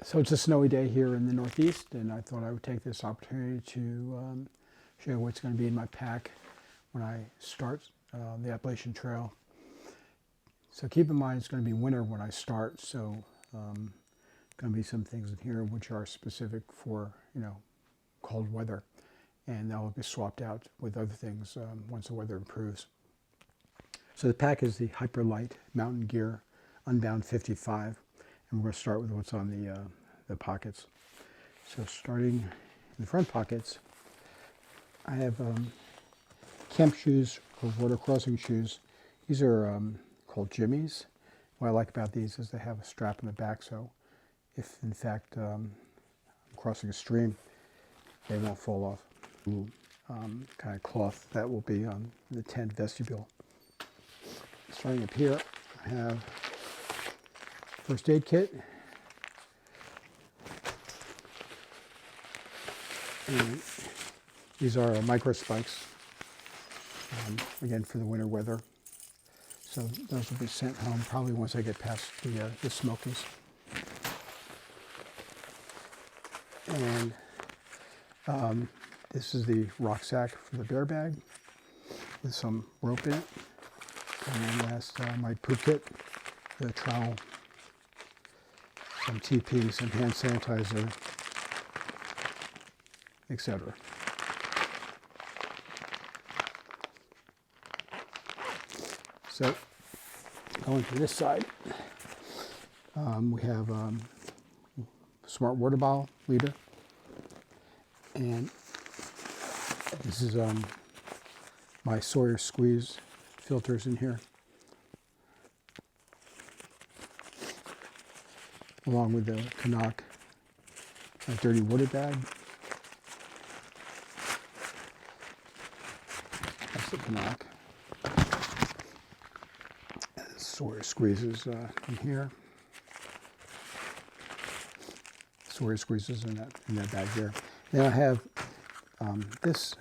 So it's a snowy day here in the Northeast, and I thought I would take this opportunity to show you what's going to be in my pack when I start the Appalachian Trail. So keep in mind it's going to be winter when I start, so going to be some things in here which are specific for cold weather, and they'll be swapped out with other things once the weather improves. So the pack is the Hyperlight Mountain Gear Unbound 55. And we're going to start with what's on the pockets. So starting in the front pockets, I have camp shoes or water crossing shoes. These are called jimmies. What I like about these is they have a strap in the back, so if in fact I'm crossing a stream, they won't fall off. Kind of cloth that will be on the tent vestibule. Starting up here, I have first aid kit, and these are micro spikes, again for the winter weather. So those will be sent home probably once I get past the Smokies. And this is the rucksack for the bear bag with some rope in it. And then last, my poop kit, the trowel, some TP, some hand sanitizer, etc. So going to this side, we have smart water bottle leader, and this is my Sawyer squeeze filters in here, along with the Canuck dirty water bag. That's the Canuck. Sawyer squeezes in here. Sawyer squeezes in that bag there. Then I have this,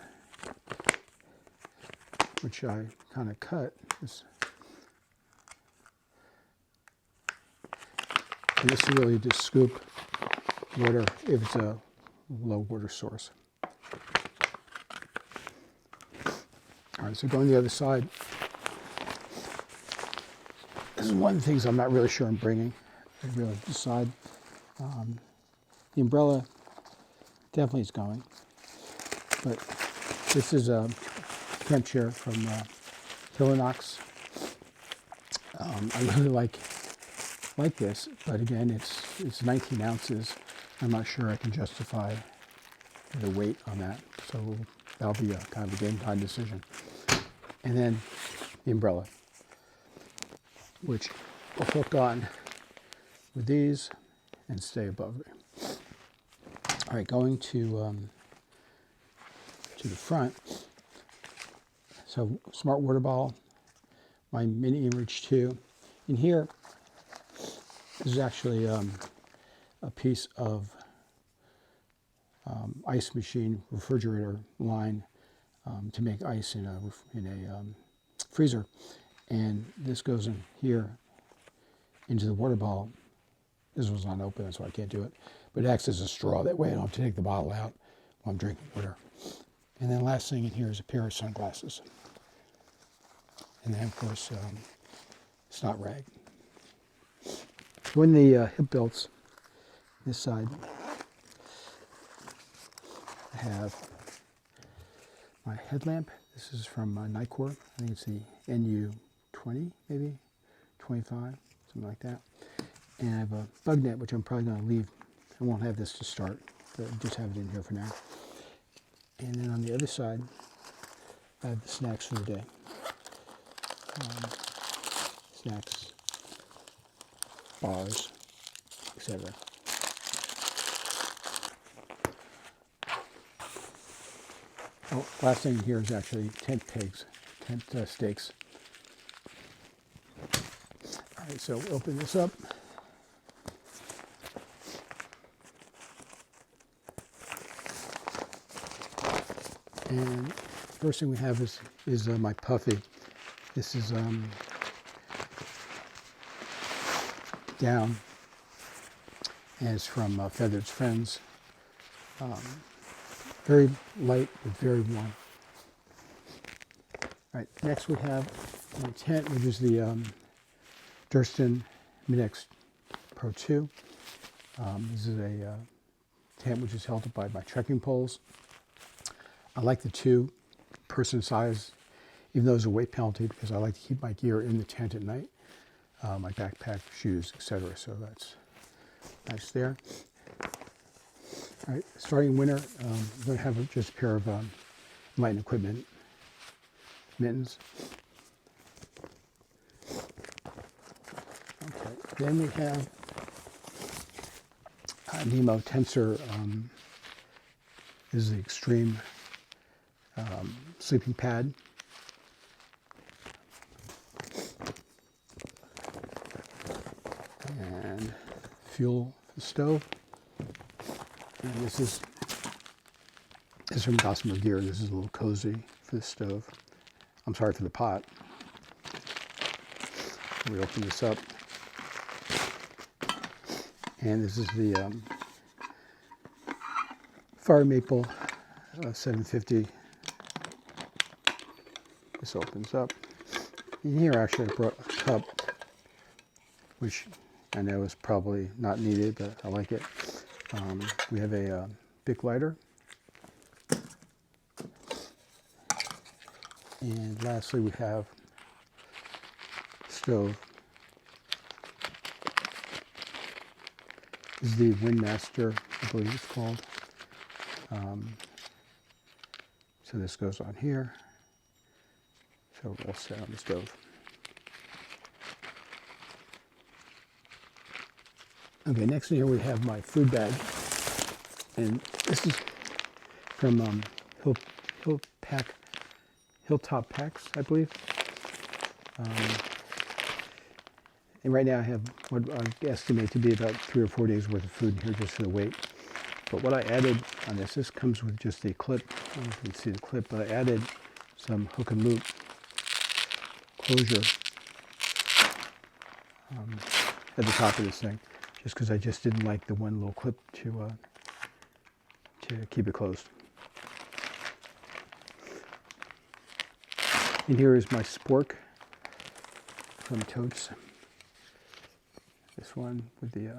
which I kind of cut. And this is really to scoop water if it's a low water source. All right, so going to the other side. This is one of the things I'm not really sure I'm bringing. I really decide. The umbrella definitely is going, but this is a camp chair from Hillinox. I really like this, but again, it's 19 ounces. I'm not sure I can justify the weight on that, so that'll be a kind of a game time decision. And then the umbrella, which will hook on with these and stay above me. All right, going to the front. So smart water bottle, my mini inReach 2. In here, this is actually a piece of ice machine refrigerator line to make ice in a freezer, and this goes in here into the water bottle. This was not open, that's why I can't do it, but it acts as a straw. That way I don't have to take the bottle out while I'm drinking water. And then last thing in here is a pair of sunglasses, and then of course snot rag. So in the hip belts, this side, I have my headlamp. This is from Nicor. I think it's the NU20, maybe 25, something like that. And I have a bug net, which I'm probably going to leave. I won't have this to start, but just have it in here for now. And then on the other side, I have the snacks for the day. Snacks, bars, etc. Oh, last thing here is actually tent pegs, tent stakes. All right, so open this up. And first thing we have is my puffy. This is down, and it's from Feathered Friends. Very light but very warm. All right, next we have my tent, which is the Durston Minex Pro 2. This is a tent which is held up by my trekking poles. I like the 2-person size, even though there's a weight penalty, because I like to keep my gear in the tent at night, my backpack, shoes, etc. So that's nice there. All right, starting winter, I'm going to have just a pair of light equipment mittens. Okay, then we have Nemo Tensor. This is the extreme sleeping pad. And fuel for the stove. And this is from Gossamer Gear. This is a little cozy for the stove. I'm sorry, for the pot. We open this up. And this is the Fire Maple 750. This opens up. In here, actually, I brought a cup, which I know is probably not needed, but I like it. We have a Bic lighter. And lastly, we have stove. This is the Windmaster, I believe it's called. So this goes on here. So we'll set on the stove. Okay, next in here we have my food bag. And this is from Hilltop Packs, I believe. And right now I have what I estimate to be about 3 or 4 days worth of food in here just for the weight. But what I added on this comes with just a clip. I don't know if you can see the clip, but I added some hook and loop closure at the top of this thing, just because I just didn't like the one little clip to keep it closed. And here is my spork from Totes. This one with the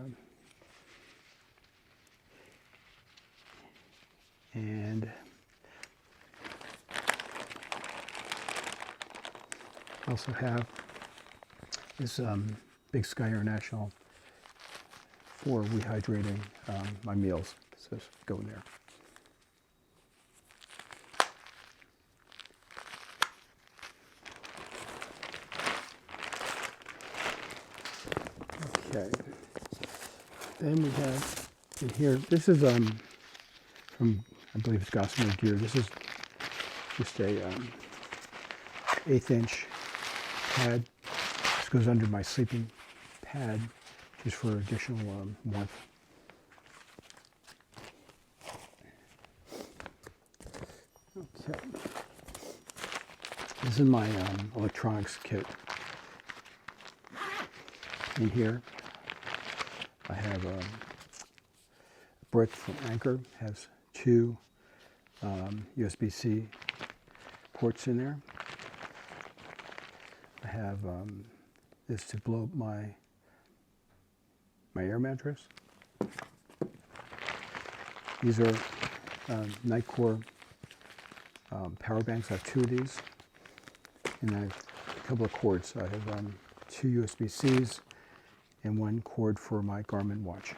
and I also have this Big Sky International for rehydrating my meals. So just go in there. Okay. Then we have in here, this is from, I believe it's Gossamer Gear. This is just a 1/8" pad. This goes under my sleeping pad just for additional warmth. Okay. This is my electronics kit. In here, I have a brick from Anchor. Has 2 USB-C ports in there. I have this to blow up my air mattress. These are Nightcore power banks. I have 2 of these, and I have a couple of cords. I have 2 USB-Cs and 1 cord for my Garmin watch.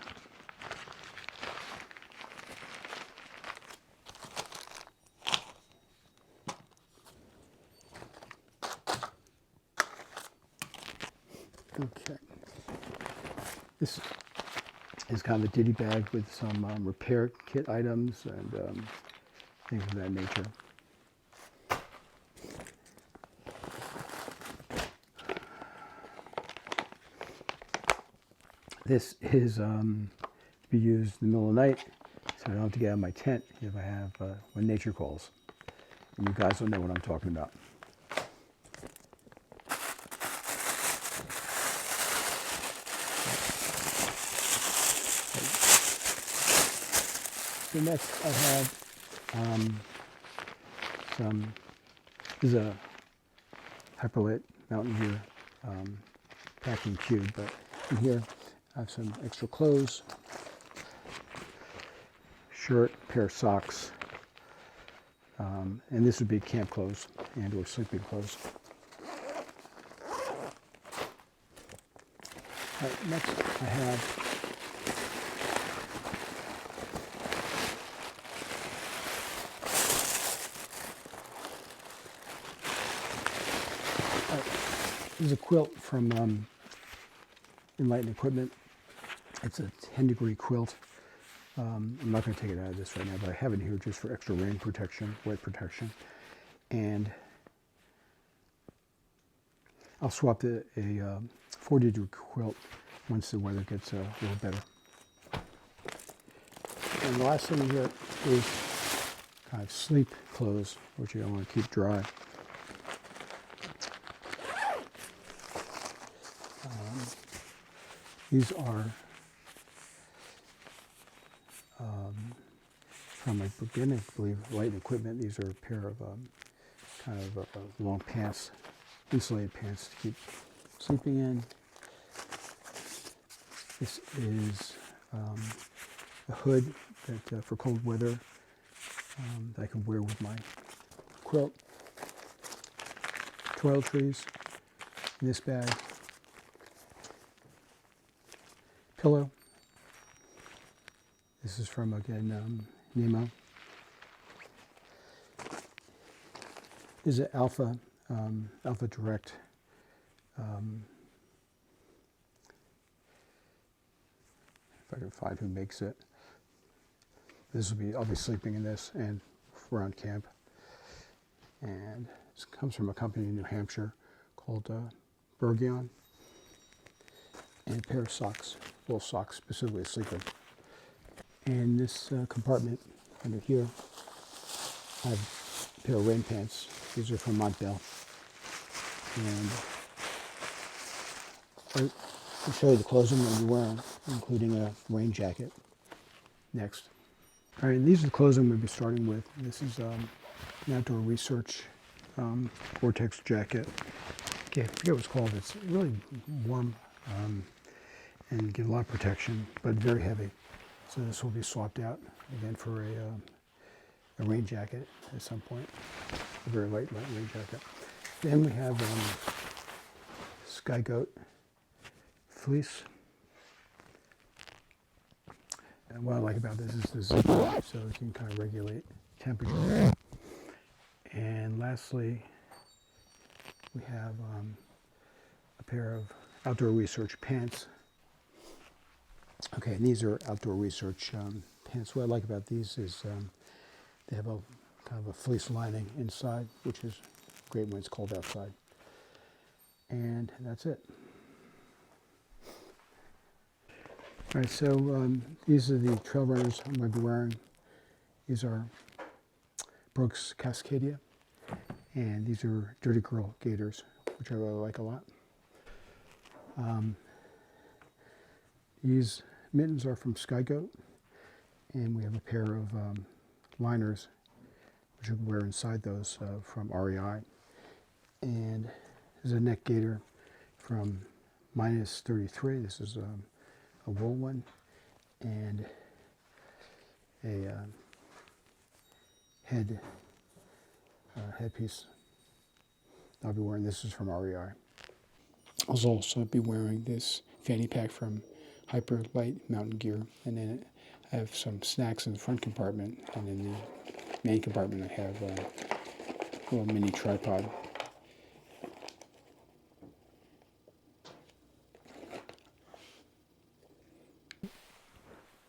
Okay. This is kind of a ditty bag with some repair kit items and things of that nature. This is to be used in the middle of the night, so I don't have to get out of my tent if I have when nature calls. And you guys will know what I'm talking about. So next I have this is a Hyperlit Mountain Gear packing cube, but in here I have some extra clothes, shirt, pair of socks, and this would be camp clothes and or sleeping clothes. All right, next I have this is a quilt from Enlightened Equipment. It's a 10-degree quilt. I'm not going to take it out of this right now, but I have it here just for extra rain protection, wet protection. And I'll swap a 40-degree quilt once the weather gets a little better. And the last thing here is kind of sleep clothes, which you don't want to keep dry. These are from, I believe, Light Equipment. These are a pair of kind of long pants, insulated pants to keep sleeping in. This is a hood that for cold weather that I can wear with my quilt. Toiletries in this bag. Pillow. This is from, again, Nemo. This is an Alpha Direct. If I can find who makes it. This will be, I'll be sleeping in this and around camp. And this comes from a company in New Hampshire called Bergion. And a pair of socks, wool socks, specifically sleeping. And this compartment under here, I have a pair of rain pants. These are from Montbell. And I'll show you the clothes I'm going to be wearing, including a rain jacket next. All right, and these are the clothes I'm going to be starting with. This is an Outdoor Research Gore-Tex jacket. Okay, I forget what it's called. It's really warm. And give a lot of protection, but very heavy. So this will be swapped out again for a rain jacket at some point, a very light rain jacket. Then we have Sky Goat fleece. And what I like about this is the zip, so you can kind of regulate temperature. And lastly, we have a pair of Outdoor Research pants. Okay, and these are Outdoor Research pants. What I like about these is they have a kind of a fleece lining inside, which is great when it's cold outside. And that's it. All right, so these are the trail runners I'm going to be wearing. These are Brooks Cascadia, and these are Dirty Girl gaiters, which I really like a lot. These mittens are from Sky Goat, and we have a pair of liners, which you can wear inside those from REI. And there's a neck gaiter from -33. This is a wool one, and a headpiece I'll be wearing. This is from REI. I'll also be wearing this fanny pack from Hyperlit Mountain Gear, and then I have some snacks in the front compartment, and in the main compartment I have a little mini tripod.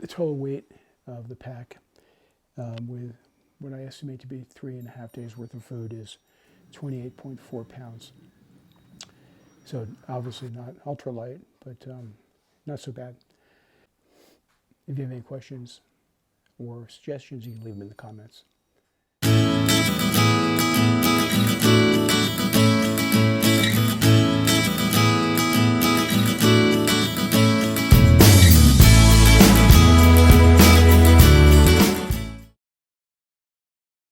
The total weight of the pack with what I estimate to be 3.5 days worth of food is 28.4 pounds. So obviously not ultralight, but not so bad. If you have any questions or suggestions, you can leave them in the comments.